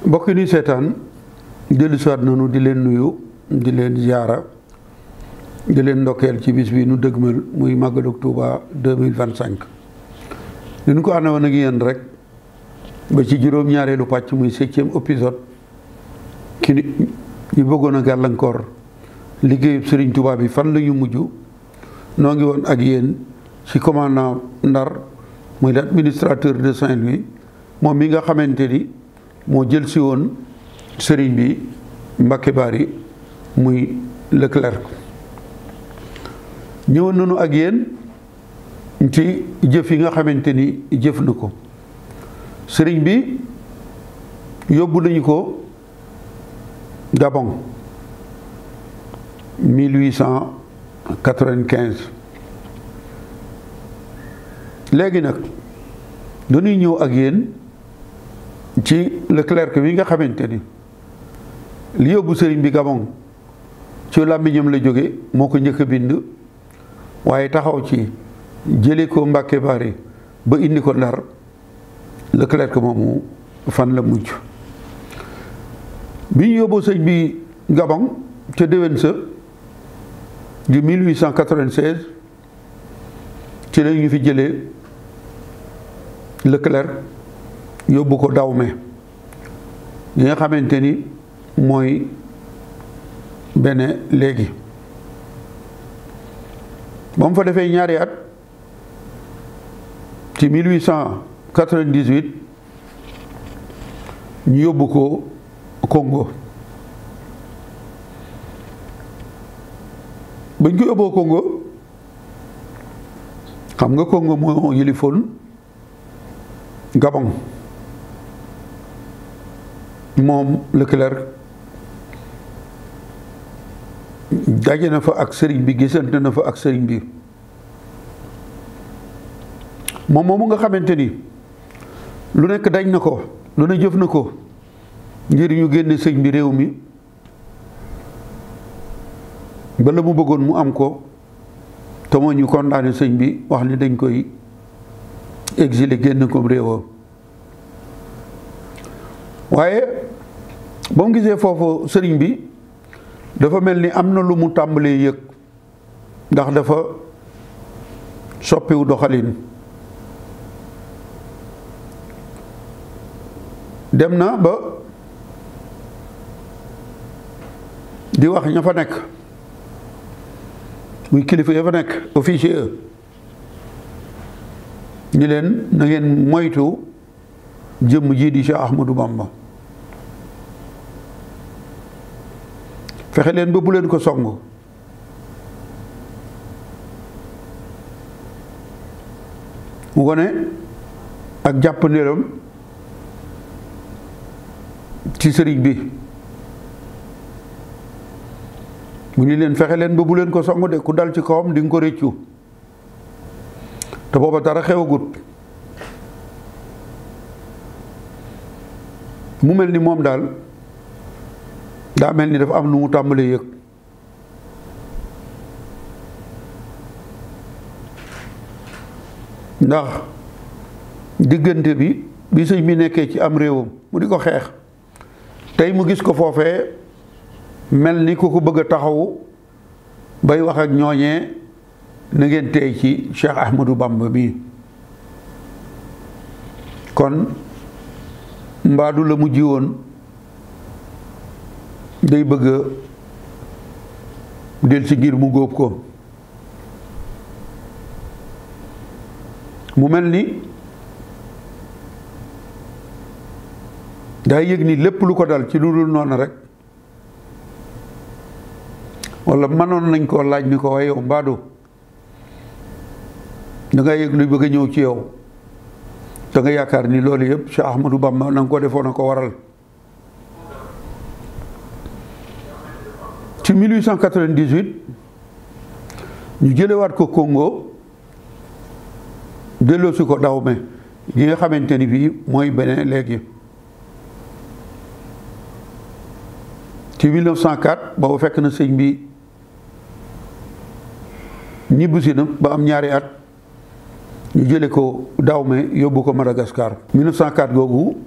mbokk yi ñuy seetaan dellusiwaat nañu di leen nuyu di leen ziara di leen ndokkeel ci bis bi nu dëgmal muy màggalu Tuuba 2025 li ñu ko ànd woon ak yéen rek ba ci juróom-ñaareelu pàcc muy 7e épisode ki ñu bëggoon a gàllankoor liggéeyub Sëriñ Tuuba bi fan la ñu mujj noo ngi woon ak yéen ci commandant Ndar muy l'administrateur de Saint-Louis moom mi nga xamante ni moo jël si woon sëriñ bi Mbacke Bari muy Leclerc. ñëwoon nañu ak yéen ci jëf yi nga xamante ni jëf na ko sëriñ bi yóbbu nañu ko Gabon 1895 léegi nag dañuy ñëw ak yéen ci Leclerc bi nga xamante ni li yóbbu sëriñ bi Gabon ci làmmiñam la jóge moo ko njëkk a bind waaye taxaw ci jële ko Mbacke Bari ba indi ko Ndar Leclerc moomu fan la mujj bi ñu yóbbu sëriñ bi Gabon ca déwén sa di 1896 ci la ñu fi jëlee Leclerc yóbbu ko Dahomey li nga xamante ni mooy Bénin léegi ba mu fa defee ñaari at ci 1898 ñu yóbbu ko Congo bañ ko yóbboo Congo xam nga Congo moo yilifoon Gabon moom Leclerc daje na fa ak sëriñ bi gisante na fa ak sëriñ bi moom moomu nga xamante ni lu nekk dañ na ko lu ne jëf na ko ngir ñu génne sëñ bi réew mi ba la mu bëggoon mu am ko te moo ñu condamné sëñ bi wax ni dañ koy exilé génn ko réewam waaye ba mu gisee foofu sëriñ bi dafa mel ni am na lu mu tàmbalee yëg ndax dafa soppiwu doxalin dem na ba di wax ña fa nekk muy kilifa ya fa nekk officier ñi leen na ngeen moytu jëmm ji di Cheikh Ahmadou Bamba fexe leen ba bu leen ko song mu wone ak jàpp ndéram ci sëriñ bi mu ni leen fexe leen ba bu leen ko song de ku dal ci kawam di nga ko réccu te booba dara xewagut mu mel ni moom daal daa mel ni dafa am nu mu tàmbalee yëg ndax diggante bi sëñ bi nekkee ci am réewam mu di ko xeex tey mu gis ko foofee mel ni ku ko bëgg a taxawu bay wax ak ñooñee na ngeen tey ci Cheikh Ahmadou Bamba bi kon mbaadu la mu jiwoon day bëgg a del si ngir mu góob ko mu mel ni daa yëg ni lépp lu ko dal ci lu dul noonu rek walla mënoon nañ koo laaj ni ko waaye yow mbaadu da nga yëg luy bëgg a ñëw ci yow da nga yaakaar ni loolu yëpp Cheikh Ahmadou Bamba na nga ko defoon a ko waral ci 1898 ñu jëlewaat ko Congo delloosi ko Dahomey gi nga xamante ni bii mooy Bénin léegi ci 1904 boobu fekk na sëñ bi ñibbisi na ba am ñaari at ñu jële ko Dahomey yóbbu ko Madagascar 1904 googu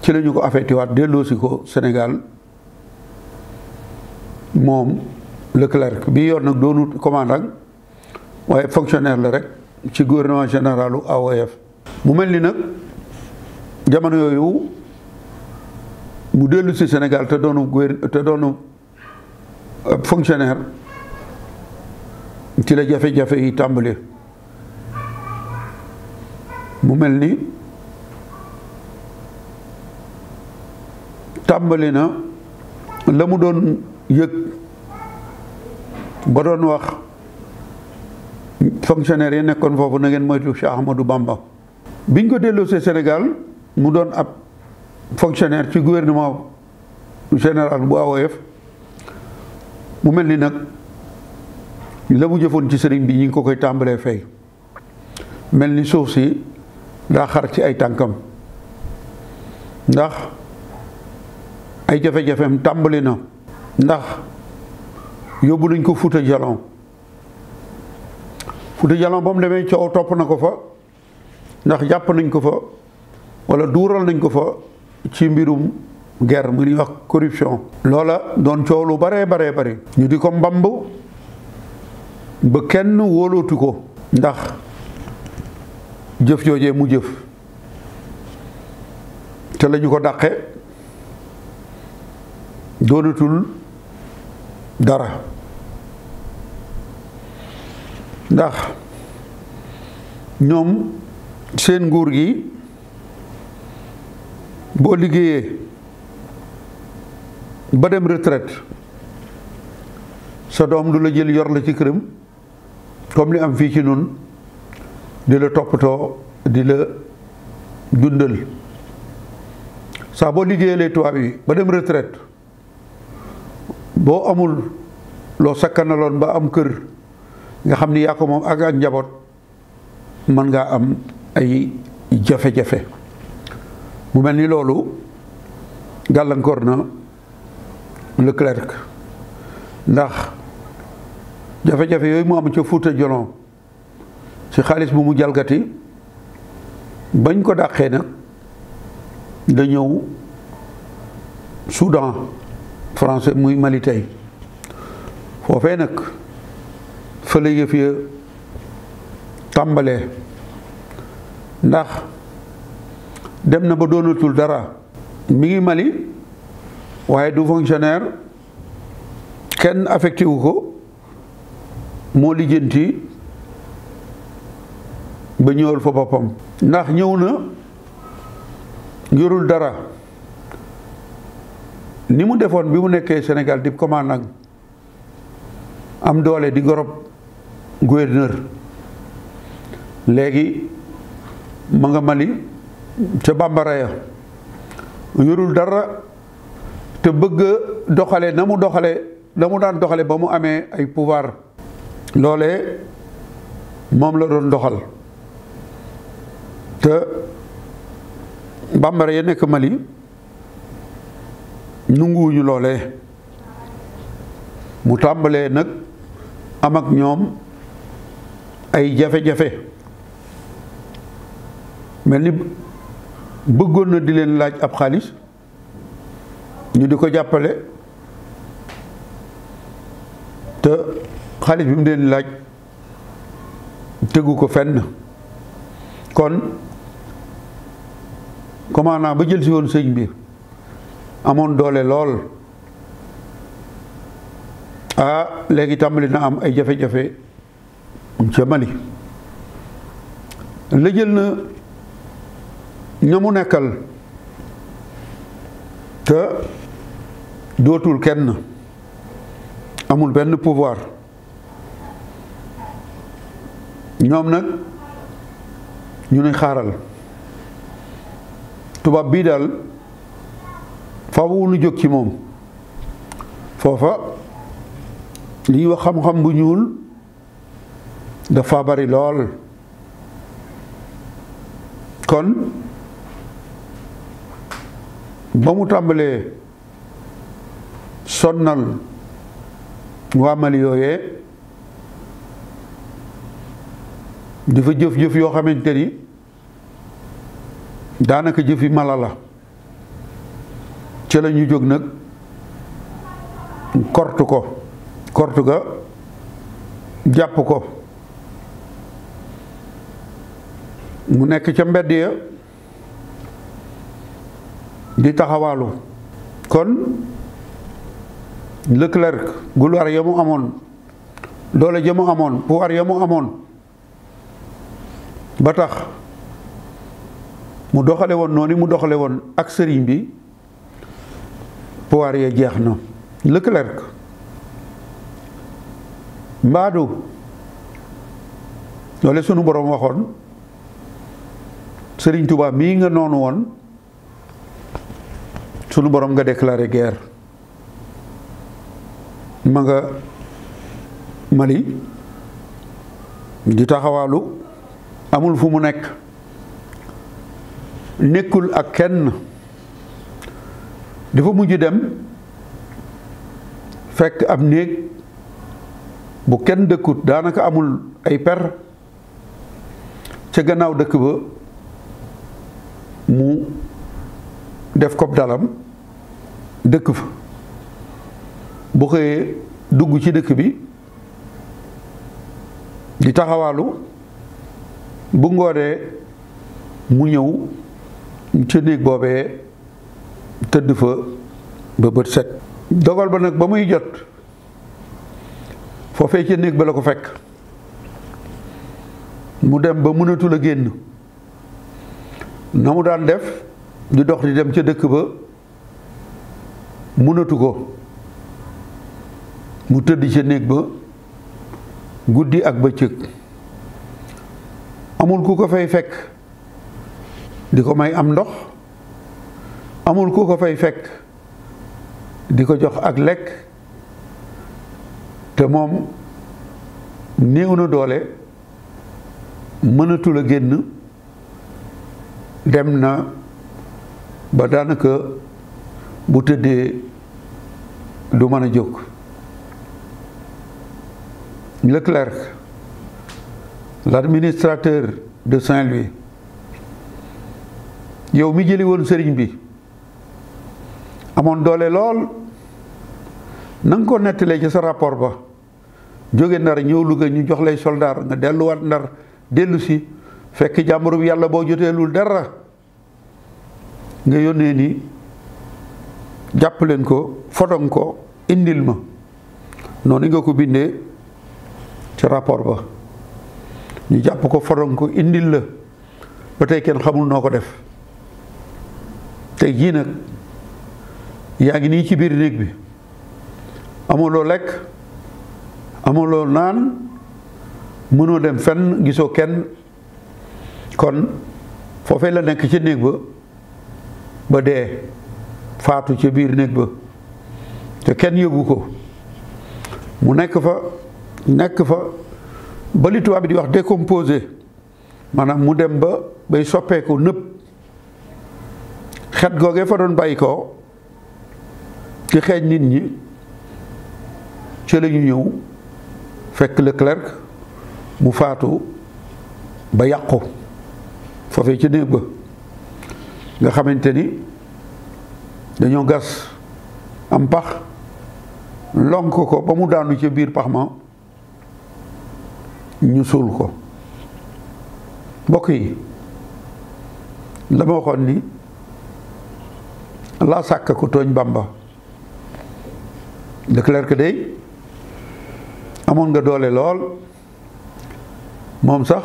ci ci la ñu ko affecté waat delloosi ko Sénégal moom Leclerc bi yor nag doonut commandant waaye fonctionnaire la rek ci gouvernement généralu AOF. mu mel ni nag jamono yooyu mu dellu si Sénégal te doonu fonctionnaire ci la jafe-jafe yi tàmbali. mu mel ni tàmbali na la mu doon yëg ba doon wax fonctionnaire yi nekkoon foofu na ngeen moytu Cheikh Ahmadou Bamba. biñ ko delloosee Sénégal mu doon ab fonctionnaire ci gouvernement général bu AOF mu mel ni nag la mu jëfoon ci sëriñ bi ñi ngi ko koy tàmbalee fay. mel ni suuf si daa xar ci ay tànkam ndax ay jafe-jafeem tàmbali na. ndax yóbbu nañ ko Fuuta Jalon ba mu demee coow topp na ko fa ndax jàpp nañ ko fa walla duural nañ ko fa ci mbirum guerre mu ñuy wax corruption. loola doon coow lu bare ñu di ko mbamb ba kenn wóolootu ko ndax jëf joojee mu jëf te lañu ko dàqe doonatul dara ndax ñoom seen nguur gi boo liggéeyee ba dem retraite sa doom du la jël yor la ci këram comme li am fii ci nun di la toppatoo di la dundal saa boo liggéeyalee tubaab yi ba dem retraite boo amul loo sakkanaloon ba am kër nga xam ni yaa ko moom ak njaboot mën ngaa am ay jafe-jafe. mu mel ni loolu gàllankoor na Leclerc ndax jafe-jafe yooyu mu am ca Fuuta Jalon ci xaalis bu mu jalgati bañ ko dàqee nag da ñëw Soudan français muy Mali tey foofee nag fa la yëf ya tàmbalee ndax dem na ba doonatul dara mi ngi Mali waaye du fonctionnaire kenn affecté wu ko moo lijjanti ba ñëwal fa boppam ndax ñëw na yorul dara ni mu defoon bi mu nekkee Sénégal di commandant am doole di gorob gouverneur léegi ma nga Mali ca bambara ya yorul dara te bëgg doxale na mu daan doxale ba mu amee ay pouvoir loolee moom la doon doxal te bambara ya nekk Mali nunguwuñu loolee mu tàmbalee nag am ak ñoom ay jafe-jafe mel ni bëggoon na di leen laaj ab xaalis ñu di ko jàppale te xaalis bi mu leen laaj tegu ko fenn kon commandant ba jël si woon sëñ bi amoon doole lool léegi tàmbali na am ay jafe-jafe ca Mali la jël na ñamu nekkal te dootul kenn amul benn pouvoir ñoom nag ñu ne xaaral tubaab bii daal faaw nu jóg ci moom foofa li ñuy wax xam-xam bu ñuul dafa bari lool kon ba mu tàmbalee sonnal waa Mali yooyee dafa jëf-jëf yoo xamante ni daanaka jëfi mala la ci la ñu jóg nag kortu ko kortu ga jàpp ko mu nekk ca mbedd ya di taxawaalu. kon Leclerc gulwaar ya mu amoon, doole ja mu amoon, pouvoir ya mu amoon ba tax mu doxale woon noonu mu doxale woon ak sëriñ bi, pouvoir ya jeex na. Leclerc mbaadu loole sunu borom waxoon sëriñ Tuubaa mii nga noonu woon, sunu borom nga déclaré guerre. ma nga Mali di taxawaalu, amul fu mu nekk, nekkul ak kenn. dafa mujj dem fekk ab néeg bu kenn dëkkut, daanaka amul ay per, ca gannaaw dëkk ba mu def ko dalam dëkk fa. bu xëyee dugg ci dëkk bi di taxawaalu, bu ngoonee mu ñëw ca néeg boobee tëdd fa ba bët set. dogal ba nag ba muy jot foofee ca néeg ba la ko fekk, mu dem ba mënatul a génn. na mu daan def di dox di dem ca dëkk ba mënatu ko, mu tëdd ca néeg ba guddi ak bëccëg. amul ku ko fay fekk di ko may am ndox, amul ku ko fay fekk di ko jox ak lekk, te moom néew na doole, mënatul a génn. dem na ba daanaka bu tëddee du mën a jóg. Leclerc, l'administrateur de Saint-Louis, yow mi jëli woon sëriñ bi, amoon doole lool, na nga ko nettalee ci sa rapport ba, jóge Ndar ñëw Louga ñu jox lay soldaar nga delluwaat Ndar dellu si fekk jàmbur bi yàlla boo joteelul dara nga yónnee ni jàpp leen ko, fotong ko, indil ma. noonu nga ko bindee ci rapport ba, ñu jàpp ko, fotong ko, indil la. ba tey kenn xamul noo ko def. tey jii nag yaa ngi nii ci biir néeg bi, amuloo lekk, amuloo naan, mënoo dem fenn, gisoo kenn. kon foofee la nekk ci néeg ba dee, faatu ca biir néeg ba, te kenn yëgu ko. mu nekk fa ba li tubaab bi di wax décomposé, maanaam mu dem ba bay soppeeku nëpp. xet googee fa doon bàyyi ko ci xeeñ nit ñi, ci la ñu ñëw fekk Leclerc mu faatu ba yàqu foofee ci néeg ba, nga xamante ni dañoo gas am pax lonk ko ba mu daanu ca biir pax ma, ñu suul ko. mbokk yi, la ma waxoon ni laa sàkk ko tooñ Bamba. Leclerc day amoon nga doole lool. moom sax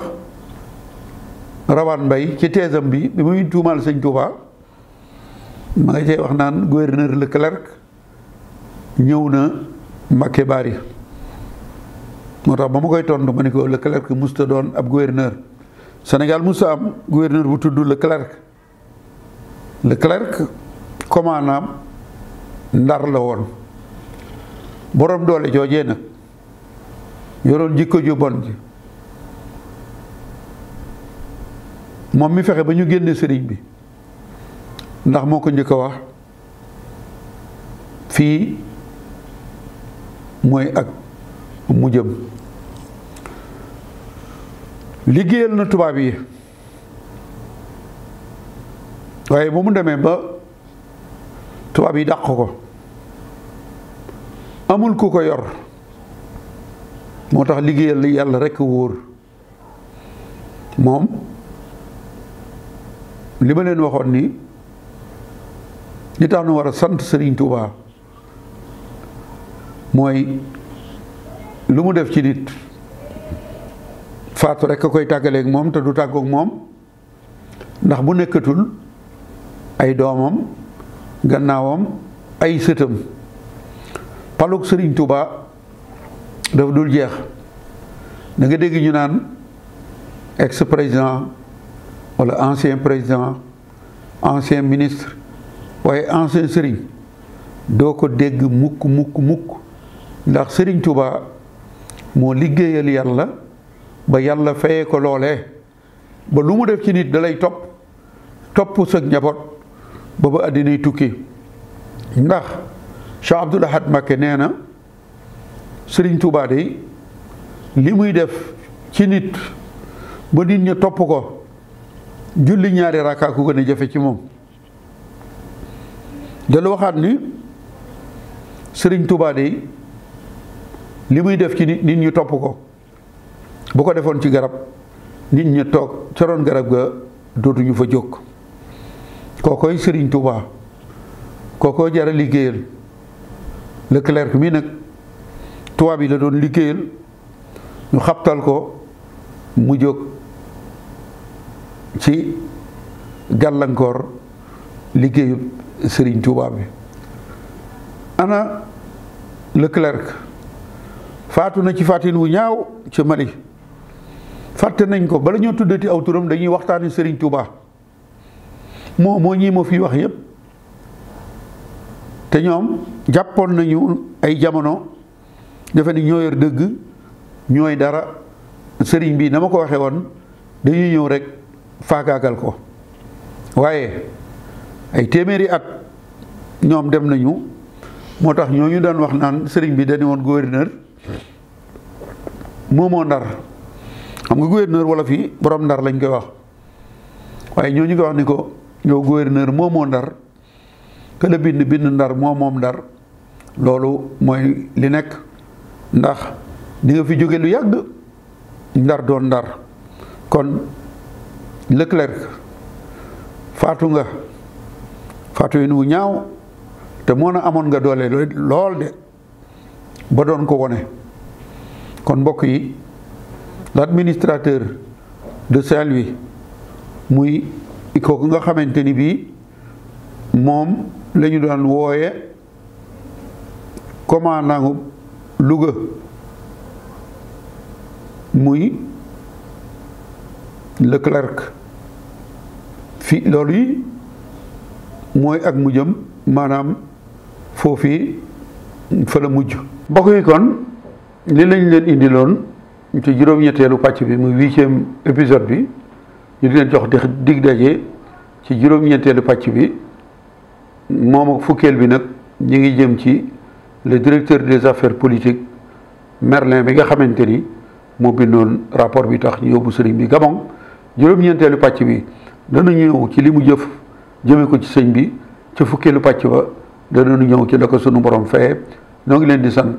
Rawaan Mbay ci teesam bi muy tuumaal sëñ Tuubaa, ma nga cee wax naan gouverneur Leclerc ñëw na Mbakke Bari. moo tax ba ma koy tontu ma ne ko Leclerc musta doon ab gouverneur. Sénégal musta am gouverneur bu tudd Leclerc. Leclerc commandant Ndar la woon. borom doole joojee nag yoroon jikko ju bon ji, moom mi fexe ba ñu génne sëriñ bi, ndax moo ko njëkk a wax fii mooy ak mu jëm. liggéeyal na tubaab yi, waaye ba mu demee ba tubaab yi dàq ko amul ku ko yor moo tax liggéeyal yàlla rekk wóor moom li ma leen waxoon ni li tax nu war a sant Serigne Touba mooy lu mu def ci nit faatu rekk a koy tàggaleeg moom te du tàggoog moom ndax bu nekkatul ay doomam gannaawam ay sëtam palug Serigne Touba dafa dul jeex da nga dégg ñu naan ex président walla ancien président ancien ministre waaye ancien Serigne doo ko dégg mukk mukk mukk ndax Serigne Touba moo liggéeyal yàlla ba yàlla fayee ko loolee ba lu mu def ci nit dalay topp sa njaboot ba ba àddinay tukki ndax Cheikh Abdoul Ahad Mbacké nee na Serigne Touba de li muy def ci nit ba nit ña topp ko julli ñaari rakka ku gën a jafe ci moom dalu waxaat ni Serigne Touba de li muy def ci nit ñi topp ko bu ko defoon ci garab nit ña toog ca roon garab ga dootuñu fa jóg kookoy Serigne Touba kookoo jara liggéeyal Leclerc mi nag tubaab yi la doon liggéeyal ñu xabtal ko mu jóg ci gàllankoor liggéeyu Serigne Touba bi ana Leclerc faatu na ci fàttin wu ñaaw ci Mali fàtte nañ ko bala ñoo tuddati aw turam dañuy waxtaani Serigne Touba moo ñii ma fi wax yépp te ñoom jàppoon nañu ay jamono defe ni ñoo yor dëgg ñooy dara sëriñ bi na ma ko waxee woon dañuy ñëw rek faagaagal ko waaye ay téeméeri at ñoom dem nañu moo tax ñooñu daan wax naan sëriñ bi dañu woon gouverneur moomoo Ndar xam nga gouverneur wala fii borom Ndar lañ koy wax waaye ñooñu ko wax ni ko yow gouverneur moomoo Ndar que la bind Ndar moom Ndar loolu mooy li nekk ndax di nga fi jóge lu yàgg Ndar doon Ndar kon Leclerc faatu nga faatu yi nu ñaaw te moo na amoon nga doole lool de ba doon ko wone kon mbokk yi l'administrateur de Saint-Louis muy kooku nga xamante ni bii moom la ñu daan wooye commandant Louga muy Leclerc fi loolu yi mooy ak mujjam maanaam foofii fa la mujj mbokk yi kon li lañ leen indiloon ci juróom-ñetteelu pàcc bi muy 8e épisode bi ñu di leen jox dig daje ci juróom-ñetteelu pàcc bi moom ak fukkeel bi nag ñu ngi jëm ci le directeur des affaires politiques Merlin bi nga xamante ni moo bindoon rapport bi tax ñu yóbbu sëriñ bi Gabon juróom-ñeenteelu pàcc bi dana ñëw ci li mu jëf jëme ko ci sëñ bi ca fukkeelu pàcc ba dana ñëw ci la ko sunu borom fayee noo ngi leen di sant